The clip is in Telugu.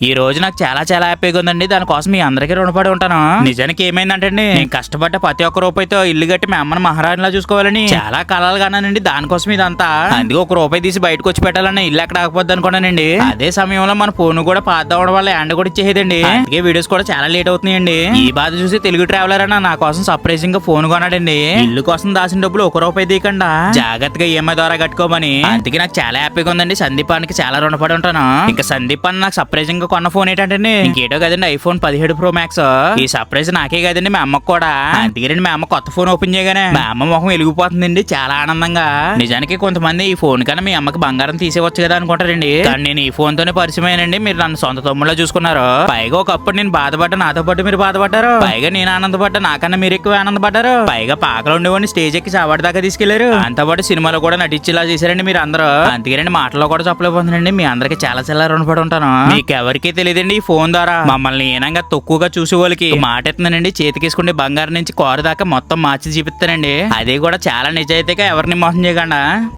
ఈ రోజు నాకు చాలా చాలా హ్యాపీగా ఉందండి. దానికోసం మీ అందరికీ రుణపడి ఉంటాను. నిజానికి ఏమైందంటే నేను కష్టపడ్డ ప్రతి ఒక్క రూపాయితో ఇల్లు కట్టి మా అమ్మని మహారాణిలా చూసుకోవాలని చాలా కళలు కన్నానండి. దానికోసం ఇదంతా అందుకే ఒక రూపాయి తీసి బయటకు వచ్చి పెట్టాలని ఇల్లు ఎక్కడ ఆగిపోద్ది అనుకున్నానండి. అదే సమయంలో మన ఫోన్ కూడా పాత అవడం వల్ల ఎండ కూడా ఇచ్చేదండి. అందుకే వీడియోస్ కూడా చాలా లేట్ అవుతున్నాయండి. ఈ బాధ చూసి తెలుగు ట్రావెలర్ అన్న నా కోసం సర్ప్రైజింగ్ గా ఫోన్ కొన్నాడండి. ఇల్లు కోసం దాసిన డబ్బులు ఒక రూపాయి తీయకుండా జాగ్రత్తగా ఈఎంఐ ద్వారా కట్టుకోమని. అందుకే నాకు చాలా హ్యాపీగా ఉందండి. సందీపానికి చాలా రుణపడి ఉంటాను. ఇంకా సందీప్ అన్న నాకు సర్ప్రైజింగ్ కొన్న ఫోన్ ఏంటంటే ఇంకేటో కదండి ఐఫోన్ 17 Pro Max. ఈ సర్ప్రైజ్ నాకే కదండి మా అమ్మకు కూడా. అందుకే మా అమ్మ కొత్త ఫోన్ ఓపెన్ చేయగానే మా అమ్మ ముఖం వెలిగిపోతుందండి చాలా ఆనందంగా. నిజానికి కొంతమంది ఈ ఫోన్ కన్నా మీ అమ్మకి బంగారం తీసేవచ్చు కదా అనుకుంటారండి. కానీ నేను ఈ ఫోన్ తోనే పరిచయం అయ్యానండి. మీరు నన్ను సొంత తమ్ముళ్ళ చూసుకున్నారు. పైగా ఒకప్పుడు నేను బాధపడ్డా, నాతో పాటు మీరు బాధపడ్డారు. పైగా నేను ఆనందపడ్డా, నాకన్నా మీరు ఎక్కువ ఆనందపడ్డారు. పైగా పాకలు ఉండేవాడిని స్టేజ్ ఎక్కి చావాడి దాకా తీసుకెళ్లారు. అంతపాటు సినిమాలో కూడా నటించేలా చేశారండి మీరు అందరూ. అందుకేనండి మాటల్లో కూడా చెప్పలేకపోతున్నాండి. మీ అందరికి చాలా చాలా రుణపడి ఉంటాను. మీకు ఎవరికి తెలియదండి ఈ ఫోన్ ద్వారా మమ్మల్ని ఏనంగా తక్కువగా చూసే వాళ్ళకి మాట ఎత్తున్నానండి. చేతికేసుకుంటే బంగారం నుంచి కోర దాకా మొత్తం మార్చి చూపిస్తానండి. అది కూడా చాలా నిజాయితీగా ఎవరిని మోసం చేయకుండా.